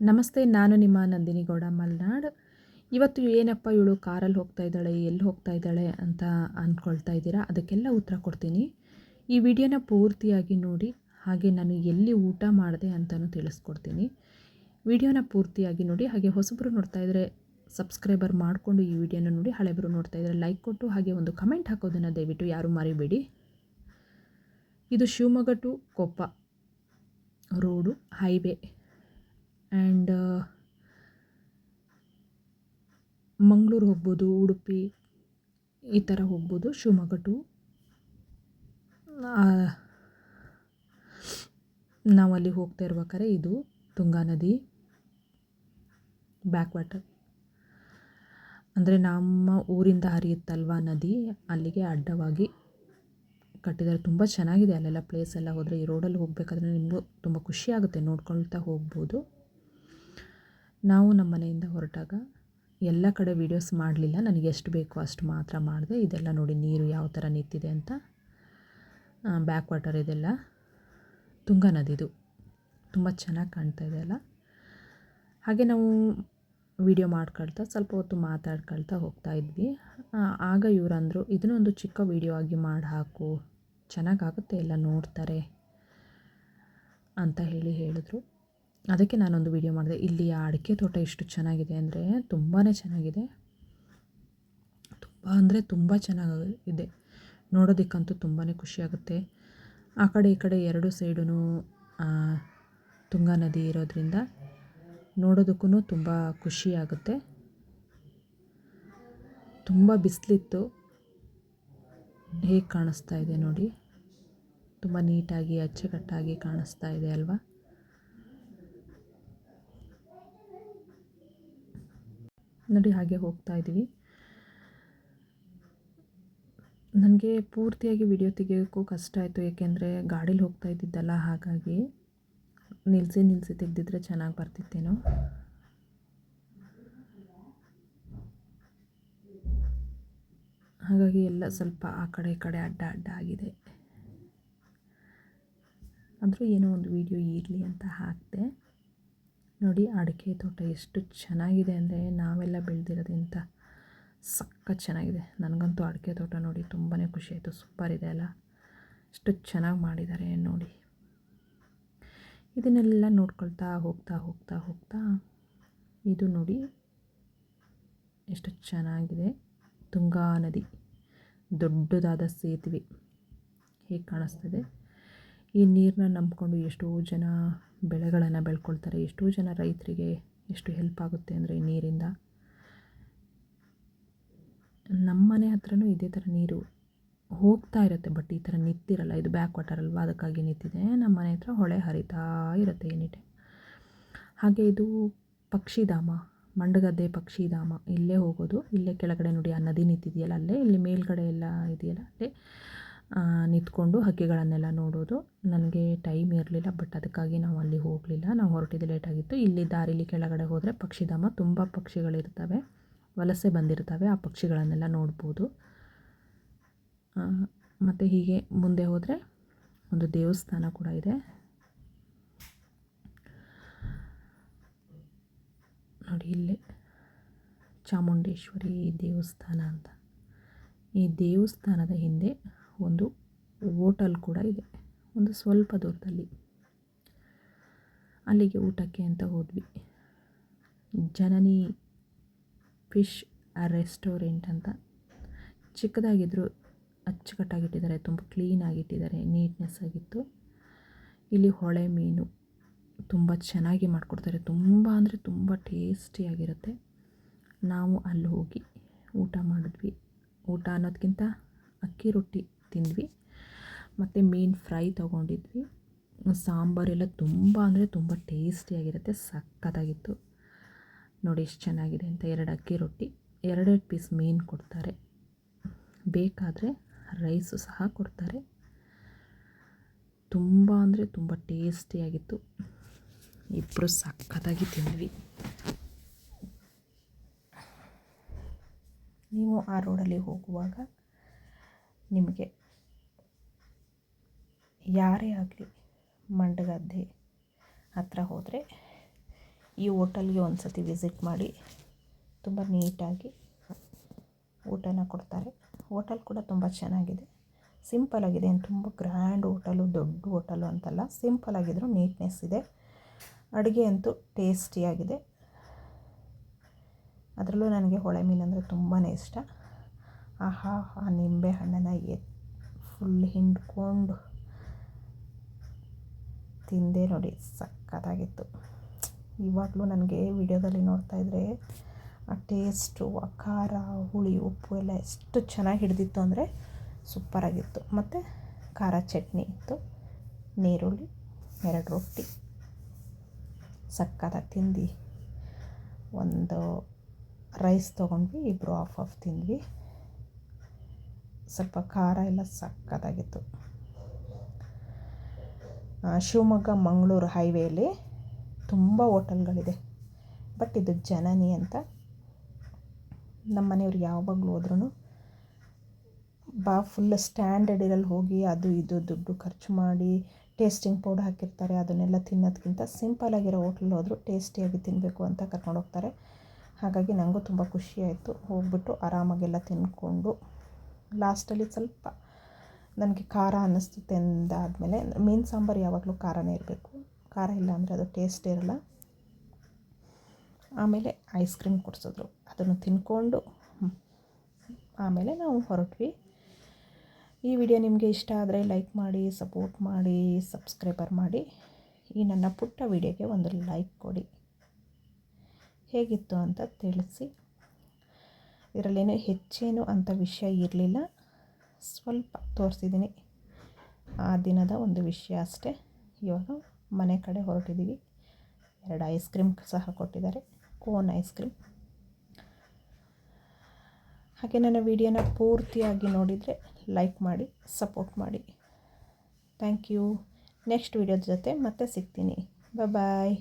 ನಮಸ್ತೆ, ನಾನು ನಿಮ್ಮ ನಂದಿನಿ ಗೌಡ ಮಲ್ನಾಡ್. ಇವತ್ತು ಏನಪ್ಪ ಇವಳು ಕಾರಲ್ಲಿ ಹೋಗ್ತಾ ಇದ್ದಾಳೆ, ಎಲ್ಲಿ ಹೋಗ್ತಾ ಇದ್ದಾಳೆ ಅಂತ ಅಂದ್ಕೊಳ್ತಾ ಇದ್ದೀರಾ? ಅದಕ್ಕೆಲ್ಲ ಉತ್ತರ ಕೊಡ್ತೀನಿ. ಈ ವಿಡಿಯೋನ ಪೂರ್ತಿಯಾಗಿ ನೋಡಿ, ಹಾಗೆ ನಾನು ಎಲ್ಲಿ ಊಟ ಮಾಡಿದೆ ಅಂತಲೂ ತಿಳಿಸ್ಕೊಡ್ತೀನಿ. ವಿಡಿಯೋನ ಪೂರ್ತಿಯಾಗಿ ನೋಡಿ. ಹಾಗೆ ಹೊಸಬರು ನೋಡ್ತಾ ಇದ್ದರೆ ಸಬ್ಸ್ಕ್ರೈಬರ್ ಮಾಡಿಕೊಂಡು ಈ ವಿಡಿಯೋನ ನೋಡಿ. ಹಳೆಬರು ನೋಡ್ತಾ ಇದ್ದರೆ ಲೈಕ್ ಕೊಟ್ಟು ಹಾಗೆ ಒಂದು ಕಮೆಂಟ್ ಹಾಕೋದನ್ನು ದಯವಿಟ್ಟು ಯಾರೂ ಮರಿಬೇಡಿ. ಇದು Shivamogga to Koppa road, highway. And Mangaluru ಹೋಗ್ಬೋದು, ಉಡುಪಿ ಈ ಥರ ಹೋಗ್ಬೋದು. ಶಿವಮೊಗ್ಗ ಟು ನಾವು ಅಲ್ಲಿ ಹೋಗ್ತಾ ಇರ್ಬೇಕಾದ್ರೆ ಇದು ತುಂಗಾ ನದಿ ಬ್ಯಾಕ್ ವಾಟರ್, ಅಂದರೆ ನಮ್ಮ ಊರಿಂದ ಹರಿಯುತ್ತಲ್ವ ನದಿ, ಅಲ್ಲಿಗೆ ಅಡ್ಡವಾಗಿ ಕಟ್ಟಿದ್ದಾರೆ. ತುಂಬ ಚೆನ್ನಾಗಿದೆ ಅಲ್ಲೆಲ್ಲ ಪ್ಲೇಸ್ ಎಲ್ಲ. ಹೋದರೆ ಈ ರೋಡಲ್ಲಿ ಹೋಗಬೇಕಾದ್ರೆ ನಿಮಗೂ ತುಂಬ ಖುಷಿಯಾಗುತ್ತೆ, ನೋಡ್ಕೊಳ್ತಾ ಹೋಗ್ಬೋದು. ನಾವು ನಮ್ಮ ಮನೆಯಿಂದ ಹೊರಟಾಗ ಎಲ್ಲ ಕಡೆ ವೀಡಿಯೋಸ್ ಮಾಡಲಿಲ್ಲ, ನನಗೆ ಎಷ್ಟು ಬೇಕೋ ಅಷ್ಟು ಮಾತ್ರ ಮಾಡಿದೆ. ಇದೆಲ್ಲ ನೋಡಿ ನೀರು ಯಾವ ಥರ ನಿಂತಿದೆ ಅಂತ. ಬ್ಯಾಕ್ ವಾಟರ್ ಇದೆಲ್ಲ ತುಂಗಾ ನದಿದು, ತುಂಬ ಚೆನ್ನಾಗಿ ಕಾಣ್ತಾ ಇದೆ ಅಲ್ಲ. ಹಾಗೆ ನಾವು ವಿಡಿಯೋ ಮಾಡ್ಕೊಳ್ತಾ ಸ್ವಲ್ಪ ಹೊತ್ತು ಮಾತಾಡ್ಕೊಳ್ತಾ ಹೋಗ್ತಾ ಇದ್ವಿ. ಆಗ ಇವರಂದರು ಇದನ್ನೊಂದು ಒಂದು ಚಿಕ್ಕ ವಿಡಿಯೋ ಆಗಿ ಮಾಡಿ ಹಾಕು, ಚೆನ್ನಾಗಾಗುತ್ತೆ, ಎಲ್ಲ ನೋಡ್ತಾರೆ ಅಂತ ಹೇಳಿದರು. ಅದಕ್ಕೆ ನಾನೊಂದು ವಿಡಿಯೋ ಮಾಡಿದೆ. ಇಲ್ಲಿ ಅಡಿಕೆ ತೋಟ ಎಷ್ಟು ಚೆನ್ನಾಗಿದೆ ಅಂದರೆ ತುಂಬಾ ಚೆನ್ನಾಗಿದೆ. ತುಂಬ ಅಂದರೆ ತುಂಬ ಚೆನ್ನಾಗಿದೆ, ನೋಡೋದಕ್ಕಂತೂ ತುಂಬಾ ಖುಷಿಯಾಗುತ್ತೆ. ಆ ಕಡೆ ಈ ಕಡೆ ಎರಡು ಸೈಡೂ ತುಂಗಾ ನದಿ ಇರೋದ್ರಿಂದ ನೋಡೋದಕ್ಕೂ ತುಂಬ ಖುಷಿಯಾಗುತ್ತೆ. ತುಂಬ ಬಿಸಿಲಿತ್ತು, ಹೇಗೆ ಕಾಣಿಸ್ತಾ ಇದೆ ನೋಡಿ, ತುಂಬ ನೀಟಾಗಿ ಅಚ್ಚುಕಟ್ಟಾಗಿ ಕಾಣಿಸ್ತಾ ಇದೆ ಅಲ್ವಾ. ನೋಡಿ ಹಾಗೆ ಹೋಗ್ತಾ ಇದ್ದೀವಿ. ನನಗೆ ಪೂರ್ತಿಯಾಗಿ ವಿಡಿಯೋ ತೆಗೆಯೋಕ್ಕೂ ಕಷ್ಟ ಆಯಿತು, ಏಕೆಂದರೆ ಗಾಡೀಲಿ ಹೋಗ್ತಾ ಇದ್ದಿದ್ದಲ್ಲ. ಹಾಗಾಗಿ ನಿಲ್ಲಿಸಿ ತೆಗೆದಿದ್ರೆ ಚೆನ್ನಾಗಿ ಬರ್ತಿತ್ತೇನೋ. ಹಾಗಾಗಿ ಎಲ್ಲ ಸ್ವಲ್ಪ ಆ ಕಡೆ ಈ ಕಡೆ ಅಡ್ಡ ಆಗಿದೆ. ಆದರೂ ಏನೋ ಒಂದು ವಿಡಿಯೋ ಇರಲಿ ಅಂತ ಹಾಕಿದೆ. ನೋಡಿ ಅಡಿಕೆ ತೋಟ ಎಷ್ಟು ಚೆನ್ನಾಗಿದೆ ಅಂದರೆ ನಾವೆಲ್ಲ ಬೆಳೆದಿರೋದಂತ ಸಖತ್ ಚೆನ್ನಾಗಿದೆ. ನನಗಂತೂ ಅಡಿಕೆ ತೋಟ ನೋಡಿ ತುಂಬಾ ಖುಷಿ ಆಯಿತು. ಸೂಪರ್ ಇದೆ ಅಲ್ಲ, ಎಷ್ಟು ಚೆನ್ನಾಗಿ ಮಾಡಿದ್ದಾರೆ ನೋಡಿ. ಇದನ್ನೆಲ್ಲ ನೋಡ್ಕೊಳ್ತಾ ಹೋಗ್ತಾ ಇದು ನೋಡಿ ಎಷ್ಟು ಚೆನ್ನಾಗಿದೆ. ತುಂಗಾ ನದಿ, ದೊಡ್ಡದಾದ ಸೇತುವೆ ಹೇಗೆ ಕಾಣಿಸ್ತಿದೆ. ಈ ನೀರನ್ನ ನಂಬಿಕೊಂಡು ಎಷ್ಟೋ ಜನ ಬೆಳೆಗಳನ್ನು ಬೆಳ್ಕೊಳ್ತಾರೆ. ಎಷ್ಟೋ ಜನ ರೈತರಿಗೆ ಎಷ್ಟು ಹೆಲ್ಪ್ ಆಗುತ್ತೆ ಅಂದರೆ ಈ ನೀರಿಂದ. ನಮ್ಮ ಮನೆ ಹತ್ರನೂ ಇದೇ ಥರ ನೀರು ಹೋಗ್ತಾ ಇರುತ್ತೆ, ಬಟ್ ಈ ಥರ ನಿಂತಿರಲ್ಲ. ಇದು ಬ್ಯಾಕ್ ವಾಟರ್ ಅಲ್ವಾ, ಅದಕ್ಕಾಗಿ ನಿಂತಿದೆ. ನಮ್ಮ ಮನೆ ಹತ್ರ ಹೊಳೆ ಹರಿತಾ ಇರುತ್ತೆ ಎನಿ ಟೈಮ್. ಹಾಗೆ ಇದು ಪಕ್ಷಿಧಾಮ, ಮಂಡಗದ್ದೆ ಪಕ್ಷಿಧಾಮ. ಇಲ್ಲೇ ಹೋಗೋದು, ಇಲ್ಲೇ ಕೆಳಗಡೆ ನೋಡಿ ಆ ನದಿ ನಿಂತಿದೆಯಲ್ಲ, ಅಲ್ಲೇ ಇಲ್ಲಿ ಮೇಲ್ಗಡೆ ಎಲ್ಲ ಇದೆಯಲ್ಲ, ಅಲ್ಲೇ ನಿಂತ್ಕೊಂಡು ಹಕ್ಕಿಗಳನ್ನೆಲ್ಲ ನೋಡೋದು. ನನಗೆ ಟೈಮ್ ಇರಲಿಲ್ಲ, ಬಟ್ ಅದಕ್ಕಾಗಿ ನಾವು ಅಲ್ಲಿ ಹೋಗಲಿಲ್ಲ. ನಾವು ಹೊರಟಿದ್ದು ಲೇಟಾಗಿತ್ತು. ಇಲ್ಲಿ ದಾರಿಲಿ ಕೆಳಗಡೆ ಹೋದರೆ ಪಕ್ಷಿಧಾಮ, ತುಂಬ ಪಕ್ಷಿಗಳಿರ್ತವೆ, ವಲಸೆ ಬಂದಿರ್ತವೆ. ಆ ಪಕ್ಷಿಗಳನ್ನೆಲ್ಲ ನೋಡ್ಬೋದು. ಮತ್ತು ಹೀಗೆ ಮುಂದೆ ಹೋದರೆ ಒಂದು ದೇವಸ್ಥಾನ ಕೂಡ ಇದೆ ನೋಡಿ, ಇಲ್ಲೇ ಚಾಮುಂಡೇಶ್ವರಿ ದೇವಸ್ಥಾನ ಅಂತ. ಈ ದೇವಸ್ಥಾನದ ಹಿಂದೆ ಒಂದು ಹೋಟೆಲ್ ಕೂಡ ಇದೆ, ಒಂದು ಸ್ವಲ್ಪ ದೂರದಲ್ಲಿ. ಅಲ್ಲಿಗೆ ಊಟಕ್ಕೆ ಅಂತ ಹೋದ್ವಿ. ಜನನಿ ಫಿಶ್ ರೆಸ್ಟೋರೆಂಟ್ ಅಂತ. ಚಿಕ್ಕದಾಗಿದ್ದರೂ ಅಚ್ಚುಕಟ್ಟಾಗಿಟ್ಟಿದ್ದಾರೆ, ತುಂಬ ಕ್ಲೀನಾಗಿಟ್ಟಿದ್ದಾರೆ, ನೀಟ್ನೆಸ್ ಆಗಿತ್ತು. ಇಲ್ಲಿ ಹೊಳೆ ಮೀನು ತುಂಬ ಚೆನ್ನಾಗಿ ಮಾಡಿಕೊಡ್ತಾರೆ, ತುಂಬ ಅಂದರೆ ತುಂಬ ಟೇಸ್ಟಿಯಾಗಿರುತ್ತೆ. ನಾವು ಅಲ್ಲಿ ಹೋಗಿ ಊಟ ಮಾಡಿದ್ವಿ. ಊಟ ಅನ್ನೋದಕ್ಕಿಂತ ಅಕ್ಕಿ ರೊಟ್ಟಿ ತಿಂದ್ವಿ, ಮತ್ತು ಮೀನು ಫ್ರೈ ತೊಗೊಂಡಿದ್ವಿ. ಸಾಂಬಾರೆಲ್ಲ ತುಂಬ ಅಂದರೆ ತುಂಬ ಟೇಸ್ಟಿಯಾಗಿರುತ್ತೆ, ಸಖತ್ತಾಗಿತ್ತು. ನೋಡಿ ಎಷ್ಟು ಚೆನ್ನಾಗಿದೆ ಅಂತ. 2 ಅಕ್ಕಿ ರೊಟ್ಟಿ, 2 ಪೀಸ್ ಮೀನು ಕೊಡ್ತಾರೆ, ಬೇಕಾದರೆ ರೈಸು ಸಹ ಕೊಡ್ತಾರೆ. ತುಂಬ ಅಂದರೆ ತುಂಬ ಟೇಸ್ಟಿಯಾಗಿತ್ತು. ಇಬ್ಬರು ಸಖತ್ತಾಗಿ ತಿಂದ್ವಿ. ನೀವು ಆ ರೋಡಲ್ಲಿ ಹೋಗುವಾಗ ನಿಮಗೆ ಯಾರೇ ಆಗಲಿ ಮಂಡಗದ್ದೆ ಹತ್ರ ಹೋದರೆ ಈ ಹೋಟೆಲ್ಗೆ ಒಂದು ಸತಿ ವಿಸಿಟ್ ಮಾಡಿ. ತುಂಬ ನೀಟಾಗಿ ಊಟನ ಕೊಡ್ತಾರೆ. ಹೋಟೆಲ್ ಕೂಡ ತುಂಬ ಚೆನ್ನಾಗಿದೆ, ಸಿಂಪಲಾಗಿದೆ. ಏನು ತುಂಬ ಗ್ರ್ಯಾಂಡ್ ಹೋಟೆಲು, ದೊಡ್ಡ ಹೋಟೆಲು ಅಂತಲ್ಲ, ಸಿಂಪಲಾಗಿದ್ದರೂ ನೀಟ್ನೆಸ್ ಇದೆ. ಅಡುಗೆ ಅಂತೂ ಟೇಸ್ಟಿಯಾಗಿದೆ. ಅದರಲ್ಲೂ ನನಗೆ ಹೊಳೆ ಮೀನು ಅಂದರೆ ತುಂಬಾ ಇಷ್ಟ. ಆಹಾ, ಆ ನಿಂಬೆ ಹಣ್ಣನ್ನು ಫುಲ್ ಹಿಂಡ್ಕೊಂಡು ತಿಂದೆ ನೋಡಿ, ಸಕ್ಕತ್ತಾಗಿತ್ತು. ಇವಾಗಲೂ ನನಗೆ ವಿಡಿಯೋದಲ್ಲಿ ನೋಡ್ತಾಯಿದ್ರೆ ಆ ಟೇಸ್ಟು, ಆ ಖಾರ, ಹುಳಿ, ಉಪ್ಪು ಎಲ್ಲ ಎಷ್ಟು ಚೆನ್ನಾಗಿ ಹಿಡಿದಿತ್ತು ಅಂದರೆ ಸೂಪರಾಗಿತ್ತು. ಮತ್ತು ಖಾರ ಚಟ್ನಿ ಇತ್ತು, ನೀರುಳ್ಳಿ, 2 ರೊಟ್ಟಿ, ಸಕ್ಕತ್ತಾಗಿ ತಿಂದು ಒಂದು ರೈಸ್ ತೊಗೊಂಡ್ವಿ, ಇಬ್ಬರು ಹಾಫ್ ತಿಂದ್ವಿ. ಸ್ವಲ್ಪ ಖಾರ ಎಲ್ಲ ಸಕ್ಕತ್ತಾಗಿತ್ತು. ಶಿವಮೊಗ್ಗ ಮಂಗಳೂರು ಹೈವೇಲಿ ತುಂಬ ಹೋಟೆಲ್ಗಳಿದೆ, ಬಟ್ ಇದು ಜನನಿ ಅಂತ. ನಮ್ಮ ಮನೆಯವ್ರು ಯಾವಾಗಲೂ ಹೋದ್ರೂ ಫುಲ್ ಸ್ಟ್ಯಾಂಡರ್ಡ್ ಇರಲ್ಲಿ ಹೋಗಿ ಅದು ಇದು ದುಡ್ಡು ಖರ್ಚು ಮಾಡಿ ಟೇಸ್ಟಿಂಗ್ ಪೌಡರ್ ಹಾಕಿರ್ತಾರೆ, ಅದನ್ನೆಲ್ಲ ತಿನ್ನೋದಕ್ಕಿಂತ ಸಿಂಪಲಾಗಿರೋ ಹೋಟ್ಲಲ್ಲಿ ಹೋದರೂ ಟೇಸ್ಟಿಯಾಗಿ ತಿನ್ನಬೇಕು ಅಂತ ಕರ್ಕೊಂಡೋಗ್ತಾರೆ. ಹಾಗಾಗಿ ನನಗೂ ತುಂಬ ಖುಷಿಯಾಯಿತು. ಹೋಗ್ಬಿಟ್ಟು ಆರಾಮಾಗೆಲ್ಲ ತಿಂದ್ಕೊಂಡು ಲಾಸ್ಟಲ್ಲಿ ಸ್ವಲ್ಪ ನನಗೆ ಖಾರ ಅನ್ನಿಸ್ತು ತಿಂದಾದಮೇಲೆ. ಮೀನು ಸಾಂಬಾರು ಯಾವಾಗಲೂ ಖಾರನೇ ಇರಬೇಕು, ಖಾರ ಇಲ್ಲ ಅಂದರೆ ಅದು ಟೇಸ್ಟ್ ಇರಲ್ಲ. ಆಮೇಲೆ ಐಸ್ ಕ್ರೀಮ್ ಕೊಡಿಸಿದ್ರು, ಅದನ್ನು ತಿಂದ್ಕೊಂಡು ಆಮೇಲೆ ನಾವು ಹೊರಟ್ವಿ. ಈ ವಿಡಿಯೋ ನಿಮಗೆ ಇಷ್ಟ ಆದರೆ ಲೈಕ್ ಮಾಡಿ, ಸಪೋರ್ಟ್ ಮಾಡಿ, ಸಬ್ಸ್ಕ್ರೈಬರ್ ಮಾಡಿ. ಈ ನನ್ನ ಪುಟ್ಟ ವಿಡಿಯೋಗೆ ಒಂದು ಲೈಕ್ ಕೊಡಿ. ಹೇಗಿತ್ತು ಅಂತ ತಿಳಿಸಿ. ಇದರಲ್ಲೇನೋ ಹೆಚ್ಚೇನು ಅಂತ ವಿಷಯ ಇರಲಿಲ್ಲ, ಸ್ವಲ್ಪ ತೋರಿಸಿದ್ದೀನಿ ಆ ದಿನದ ಒಂದು ವಿಷಯ ಅಷ್ಟೇ. ಇವಾಗ ಮನೆ ಕಡೆ ಹೊರಟಿದ್ದೀವಿ. 2 ಐಸ್ ಕ್ರೀಮ್ ಸಹ ಕೊಟ್ಟಿದ್ದಾರೆ, ಕೋನ್ ಐಸ್ ಕ್ರೀಮ್. ಹಾಗೆ ನನ್ನ ವಿಡಿಯೋನ ಪೂರ್ತಿಯಾಗಿ ನೋಡಿದರೆ ಲೈಕ್ ಮಾಡಿ, ಸಪೋರ್ಟ್ ಮಾಡಿ. Thank you. ನೆಕ್ಸ್ಟ್ ವಿಡಿಯೋದ ಜೊತೆ ಮತ್ತೆ ಸಿಗ್ತೀನಿ. ಬಾಯ್.